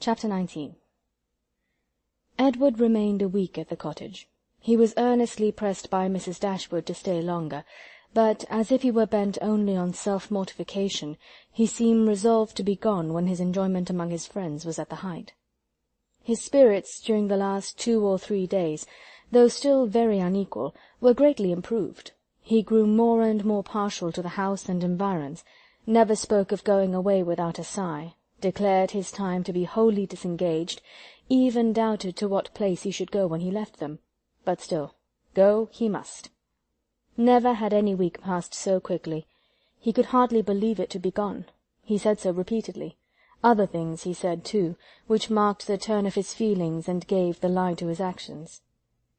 Chapter 19. Edward remained a week at the cottage. He was earnestly pressed by Mrs. Dashwood to stay longer, but, as if he were bent only on self-mortification, he seemed resolved to be gone when his enjoyment among his friends was at the height. His spirits during the last 2 or 3 days, though still very unequal, were greatly improved. He grew more and more partial to the house and environs, never spoke of going away without a sigh, declared his time to be wholly disengaged, even doubted to what place he should go when he left them, but still, go he must. Never had any week passed so quickly. He could hardly believe it to be gone. He said so repeatedly. Other things he said, too, which marked the turn of his feelings and gave the line to his actions.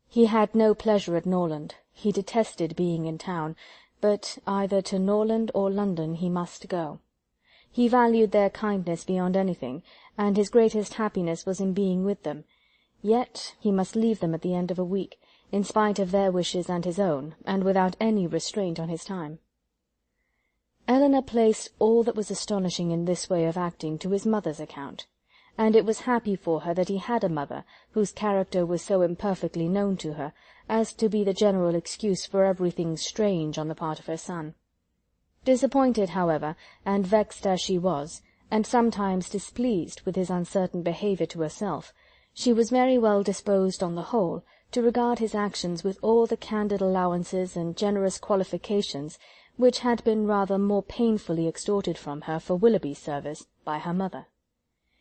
He had no pleasure at Norland. He detested being in town, but either to Norland or London he must go. He valued their kindness beyond anything, and his greatest happiness was in being with them. Yet he must leave them at the end of a week, in spite of their wishes and his own, and without any restraint on his time. Elinor placed all that was astonishing in this way of acting to his mother's account, and it was happy for her that he had a mother whose character was so imperfectly known to her as to be the general excuse for everything strange on the part of her son. Disappointed, however, and vexed as she was, and sometimes displeased with his uncertain behaviour to herself, she was very well disposed on the whole to regard his actions with all the candid allowances and generous qualifications which had been rather more painfully extorted from her for Willoughby's service by her mother.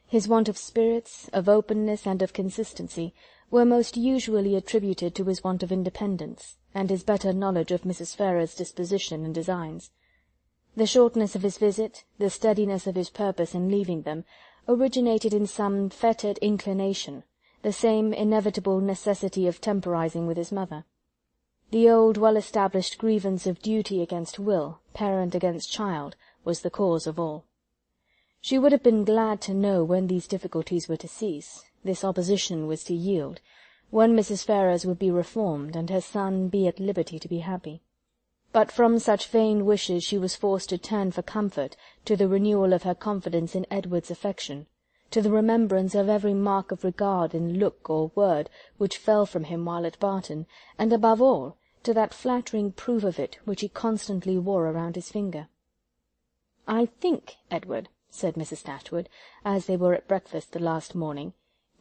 His want of spirits, of openness, and of consistency were most usually attributed to his want of independence, and his better knowledge of Mrs. Ferrars's disposition and designs. The shortness of his visit, the steadiness of his purpose in leaving them, originated in some fettered inclination, the same inevitable necessity of temporizing with his mother. The old well-established grievance of duty against will, parent against child, was the cause of all. She would have been glad to know when these difficulties were to cease, this opposition was to yield, when Mrs. Ferrars would be reformed, and her son be at liberty to be happy. But from such vain wishes she was forced to turn for comfort to the renewal of her confidence in Edward's affection, to the remembrance of every mark of regard in look or word which fell from him while at Barton, and above all to that flattering proof of it which he constantly wore around his finger. "I think, Edward," said Mrs. Dashwood, as they were at breakfast the last morning,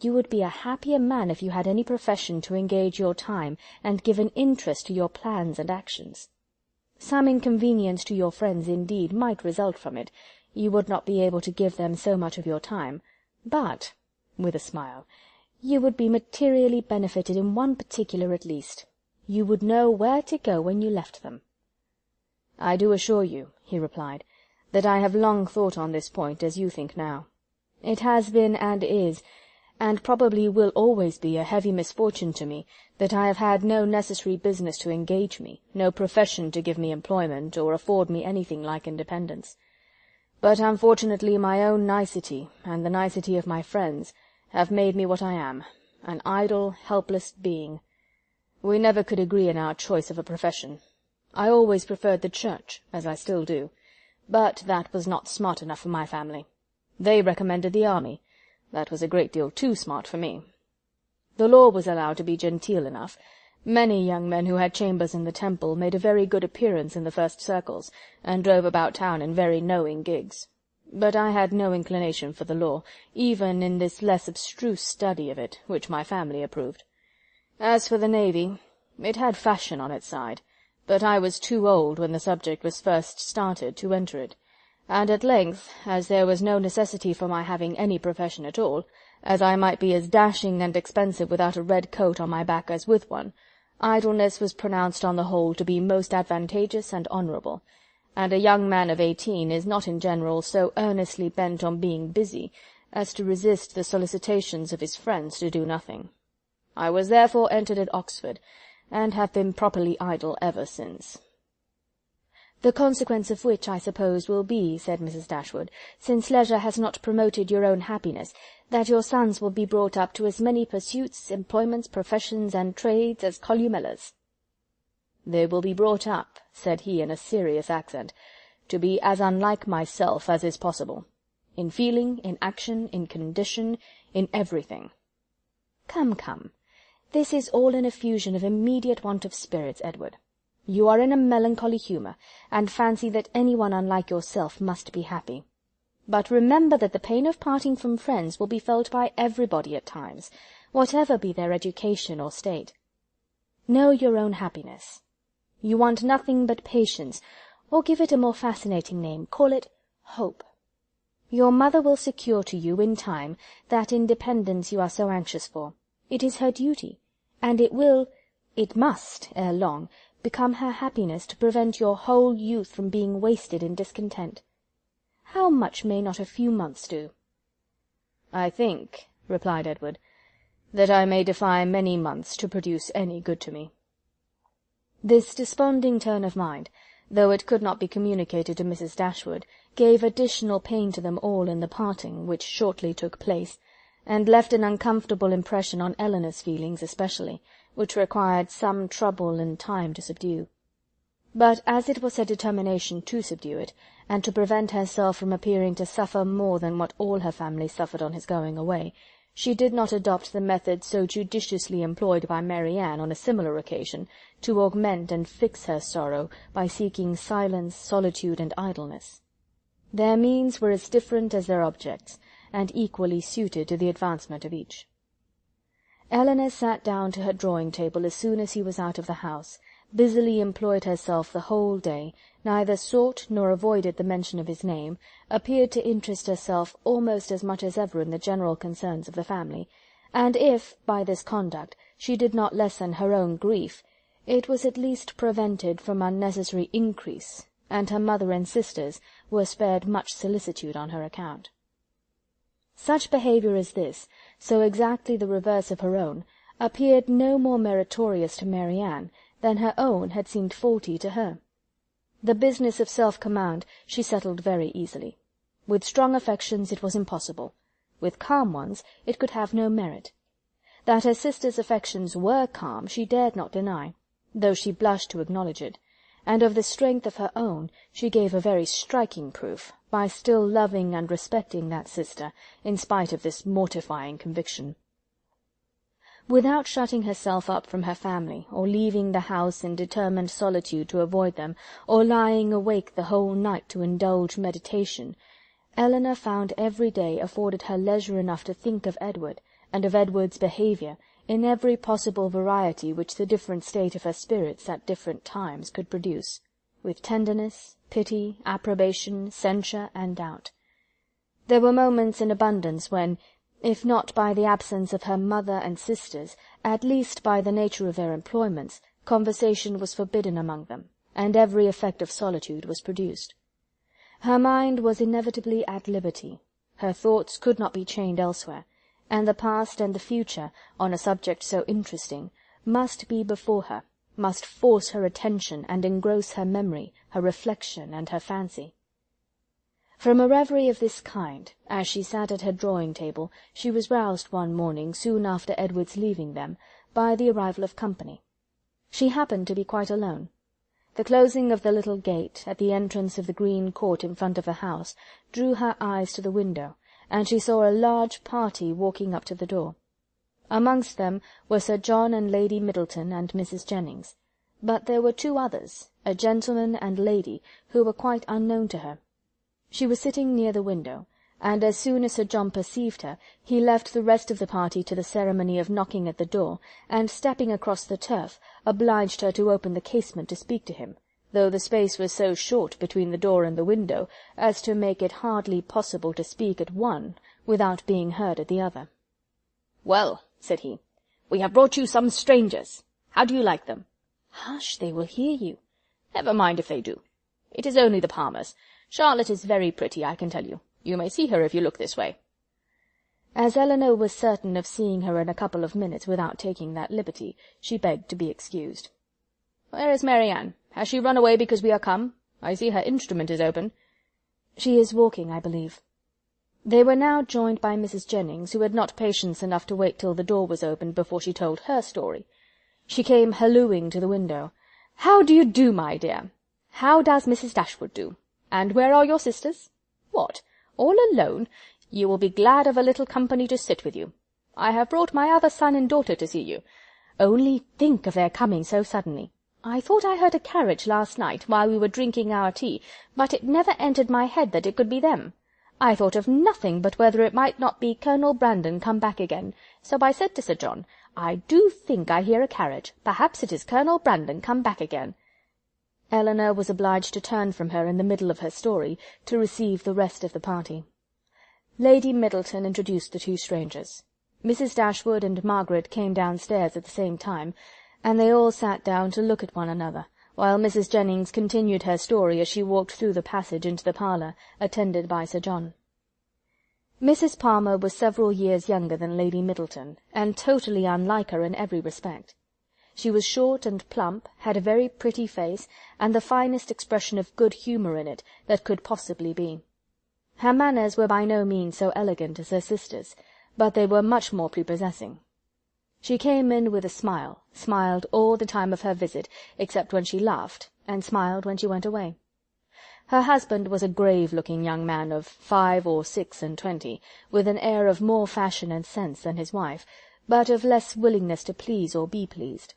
"you would be a happier man if you had any profession to engage your time and give an interest to your plans and actions. Some inconvenience to your friends, indeed, might result from it. You would not be able to give them so much of your time, but," with a smile, "you would be materially benefited in one particular at least. You would know where to go when you left them." "I do assure you," he replied, "that I have long thought on this point as you think now. It has been and is, and probably will always be, a heavy misfortune to me that I have had no necessary business to engage me, no profession to give me employment, or afford me anything like independence. But unfortunately my own nicety, and the nicety of my friends, have made me what I am, an idle, helpless being. We never could agree in our choice of a profession. I always preferred the church, as I still do, but that was not smart enough for my family. They recommended the army. That was a great deal too smart for me. The law was allowed to be genteel enough. Many young men who had chambers in the Temple made a very good appearance in the first circles, and drove about town in very knowing gigs. But I had no inclination for the law, even in this less abstruse study of it, which my family approved. As for the navy, it had fashion on its side, but I was too old, when the subject was first started, to enter it, and at length, as there was no necessity for my having any profession at all, as I might be as dashing and expensive without a red coat on my back as with one, idleness was pronounced on the whole to be most advantageous and honourable, and a young man of 18 is not in general so earnestly bent on being busy as to resist the solicitations of his friends to do nothing. I was therefore entered at Oxford, and have been properly idle ever since." "The consequence of which, I suppose, will be," said Mrs. Dashwood, "since leisure has not promoted your own happiness, that your sons will be brought up to as many pursuits, employments, professions, and trades as Columela's." "They will be brought up," said he in a serious accent, "to be as unlike myself as is possible. in feeling, in action, in condition, in everything. Come, come, this is all an effusion of immediate want of spirits, Edward. You are in a melancholy humour, and fancy that anyone unlike yourself must be happy. But remember that the pain of parting from friends will be felt by everybody at times, whatever be their education or state. Know your own happiness. You want nothing but patience, or give it a more fascinating name, call it hope. Your mother will secure to you, in time, that independence you are so anxious for. It is her duty, and it must, ere long, become her happiness to prevent your whole youth from being wasted in discontent. How much may not a few months do?" "I think," replied Edward, "that I may defy many months to produce any good to me." This desponding turn of mind, though it could not be communicated to Mrs. Dashwood, gave additional pain to them all in the parting which shortly took place, and left an uncomfortable impression on Elinor's feelings especially, which required some trouble and time to subdue. But as it was her determination to subdue it, and to prevent herself from appearing to suffer more than what all her family suffered on his going away, she did not adopt the method so judiciously employed by Marianne on a similar occasion, to augment and fix her sorrow by seeking silence, solitude, and idleness. Their means were as different as their objects, and equally suited to the advancement of each. Elinor sat down to her drawing-table as soon as he was out of the house, busily employed herself the whole day, neither sought nor avoided the mention of his name, appeared to interest herself almost as much as ever in the general concerns of the family, and if, by this conduct, she did not lessen her own grief, it was at least prevented from unnecessary increase, and her mother and sisters were spared much solicitude on her account. Such behaviour as this, so exactly the reverse of her own, appeared no more meritorious to Marianne than her own had seemed faulty to her. The business of self-command she settled very easily. With strong affections it was impossible. With calm ones it could have no merit. That her sister's affections were calm she dared not deny, though she blushed to acknowledge it, and of the strength of her own she gave a very striking proof, by still loving and respecting that sister, in spite of this mortifying conviction. Without shutting herself up from her family, or leaving the house in determined solitude to avoid them, or lying awake the whole night to indulge meditation, Elinor found every day afforded her leisure enough to think of Edward, and of Edward's behaviour, in every possible variety which the different state of her spirits at different times could produce, with tenderness, pity, approbation, censure, and doubt. There were moments in abundance when, if not by the absence of her mother and sisters, at least by the nature of their employments, conversation was forbidden among them, and every effect of solitude was produced. Her mind was inevitably at liberty, her thoughts could not be chained elsewhere, and the past and the future, on a subject so interesting, must be before her, must force her attention and engross her memory, her reflection, and her fancy. From a reverie of this kind, as she sat at her drawing-table, she was roused one morning, soon after Edward's leaving them, by the arrival of company. She happened to be quite alone. The closing of the little gate, at the entrance of the green court in front of the house, drew her eyes to the window, and she saw a large party walking up to the door. Amongst them were Sir John and Lady Middleton and Mrs. Jennings, but there were two others, a gentleman and lady, who were quite unknown to her. She was sitting near the window, and as soon as Sir John perceived her, he left the rest of the party to the ceremony of knocking at the door, and, stepping across the turf, obliged her to open the casement to speak to him, though the space was so short between the door and the window as to make it hardly possible to speak at one without being heard at the other. "Well," said he, "we have brought you some strangers. How do you like them?" "Hush, they will hear you." "Never mind if they do. It is only the Palmers. Charlotte is very pretty, I can tell you. You may see her if you look this way." As Elinor was certain of seeing her in a couple of minutes without taking that liberty, she begged to be excused. "Where is Marianne? Has she run away because we are come? I see her instrument is open." "She is walking, I believe." They were now joined by Mrs. Jennings, who had not patience enough to wait till the door was opened before she told her story. She came hallooing to the window. "How do you do, my dear? How does Mrs. Dashwood do? And where are your sisters? What, All alone? You will be glad of a little company to sit with you. I have brought my other son and daughter to see you. Only think of their coming so suddenly. I thought I heard a carriage last night while we were drinking our tea, but it never entered my head that it could be them. I thought of nothing but whether it might not be Colonel Brandon come back again, so I said to Sir John, 'I do think I hear a carriage. Perhaps it is Colonel Brandon come back again.'" Eleanor was obliged to turn from her in the middle of her story to receive the rest of the party. Lady Middleton introduced the two strangers. Mrs. Dashwood and Margaret came downstairs at the same time, and they all sat down to look at one another, while Mrs. Jennings continued her story as she walked through the passage into the parlour, attended by Sir John. Mrs. Palmer was several years younger than Lady Middleton, and totally unlike her in every respect. She was short and plump, had a very pretty face, and the finest expression of good humour in it that could possibly be. Her manners were by no means so elegant as her sister's, but they were much more prepossessing. She came in with a smile, smiled all the time of her visit, except when she laughed, and smiled when she went away. Her husband was a grave-looking young man of 5 or 26, with an air of more fashion and sense than his wife, but of less willingness to please or be pleased.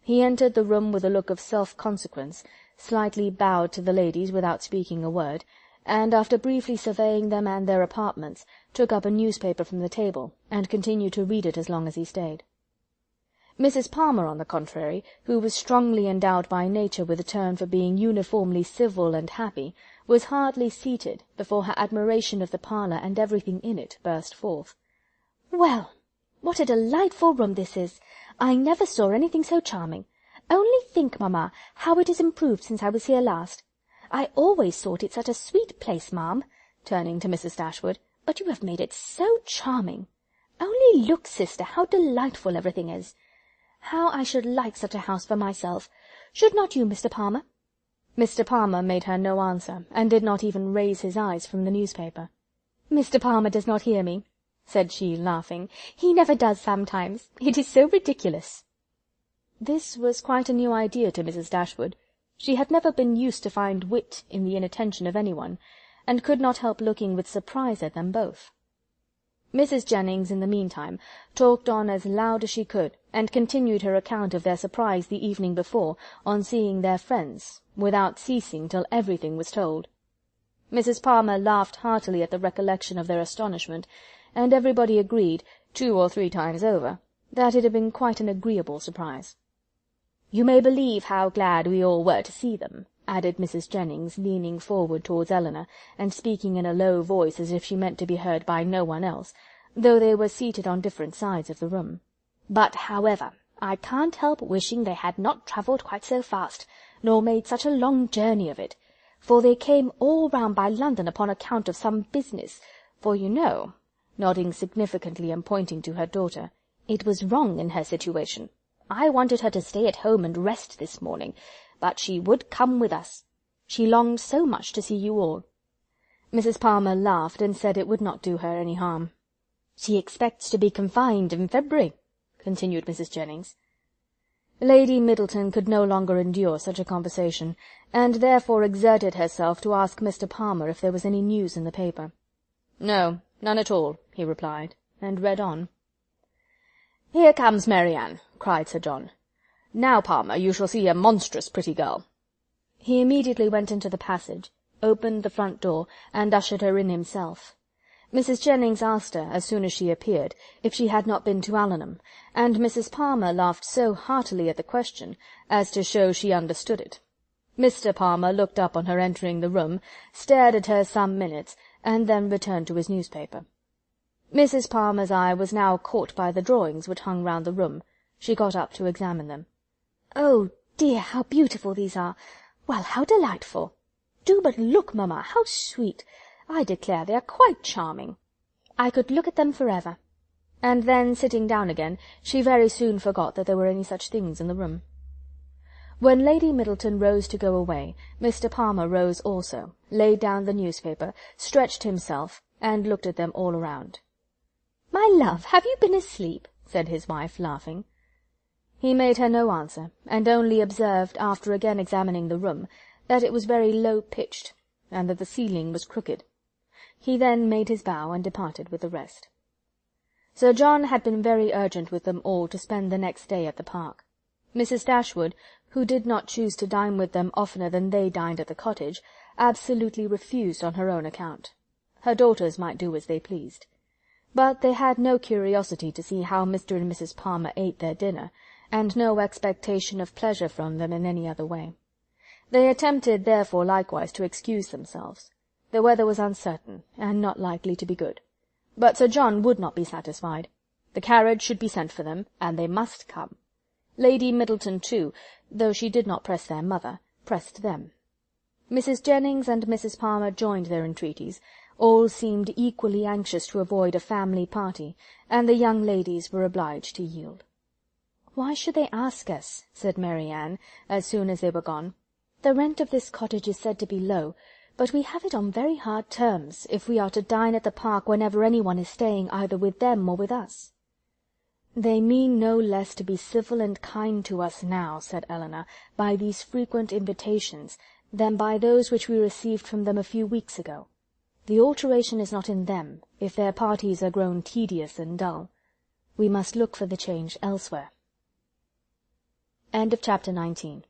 He entered the room with a look of self-consequence, slightly bowed to the ladies without speaking a word, and, after briefly surveying them and their apartments, took up a newspaper from the table, and continued to read it as long as he stayed. Mrs. Palmer, on the contrary, who was strongly endowed by nature with a turn for being uniformly civil and happy, was hardly seated before her admiration of the parlour and everything in it burst forth. "Well, what a delightful room this is! I never saw anything so charming. Only think, mamma, how it is improved since I was here last. I always thought it such a sweet place, ma'am," turning to Mrs. Dashwood, "but you have made it so charming. Only look, sister, how delightful everything is. How I should like such a house for myself. Should not you, Mr. Palmer?" Mr. Palmer made her no answer, and did not even raise his eyes from the newspaper. "Mr. Palmer does not hear me," said she, laughing. "He never does sometimes. It is so ridiculous." This was quite a new idea to Mrs. Dashwood. She had never been used to find wit in the inattention of anyone, and could not help looking with surprise at them both. Mrs. Jennings, in the meantime, talked on as loud as she could, and continued her account of their surprise the evening before on seeing their friends, without ceasing till everything was told. Mrs. Palmer laughed heartily at the recollection of their astonishment, and everybody agreed, 2 or 3 times over, that it had been quite an agreeable surprise. "You may believe how glad we all were to see them," added Mrs. Jennings, leaning forward towards Eleanor, and speaking in a low voice as if she meant to be heard by no one else, though they were seated on different sides of the room. "But, however, I can't help wishing they had not travelled quite so fast, nor made such a long journey of it, for they came all round by London upon account of some business, for you know," nodding significantly and pointing to her daughter, "it was wrong in her situation. I wanted her to stay at home and rest this morning, but she would come with us. She longed so much to see you all." Mrs. Palmer laughed, and said it would not do her any harm. "She expects to be confined in February," continued Mrs. Jennings. Lady Middleton could no longer endure such a conversation, and therefore exerted herself to ask Mr. Palmer if there was any news in the paper. "No, none at all," he replied, and read on. "Here comes Marianne," cried Sir John. "Now, Palmer, you shall see a monstrous pretty girl." He immediately went into the passage, opened the front door, and ushered her in himself. Mrs. Jennings asked her, as soon as she appeared, if she had not been to Allenham, and Mrs. Palmer laughed so heartily at the question as to show she understood it. Mr. Palmer looked up on her entering the room, stared at her some minutes, and then returned to his newspaper. Mrs. Palmer's eye was now caught by the drawings which hung round the room. She got up to examine them. "Oh, dear, how beautiful these are! Well, how delightful! Do but look, mamma, how sweet! I declare they are quite charming. I could look at them forever." And then, sitting down again, she very soon forgot that there were any such things in the room. When Lady Middleton rose to go away, Mr. Palmer rose also, laid down the newspaper, stretched himself, and looked at them all around. "My love, have you been asleep?" said his wife, laughing. He made her no answer, and only observed, after again examining the room, that it was very low-pitched, and that the ceiling was crooked. He then made his bow and departed with the rest. Sir John had been very urgent with them all to spend the next day at the park. Mrs. Dashwood, who did not choose to dine with them oftener than they dined at the cottage, absolutely refused on her own account. Her daughters might do as they pleased. But they had no curiosity to see how Mr. and Mrs. Palmer ate their dinner, and no expectation of pleasure from them in any other way. They attempted therefore likewise to excuse themselves. The weather was uncertain, and not likely to be good. But Sir John would not be satisfied. The carriage should be sent for them, and they must come. Lady Middleton, too, though she did not press their mother, pressed them. Mrs. Jennings and Mrs. Palmer joined their entreaties. All seemed equally anxious to avoid a family party, and the young ladies were obliged to yield. "Why should they ask us?" said Mary Ann, as soon as they were gone. "The rent of this cottage is said to be low, but we have it on very hard terms, if we are to dine at the park whenever anyone is staying either with them or with us." "They mean no less to be civil and kind to us now," said Elinor, "by these frequent invitations, than by those which we received from them a few weeks ago. The alteration is not in them, if their parties are grown tedious and dull. We must look for the change elsewhere." Chapter 19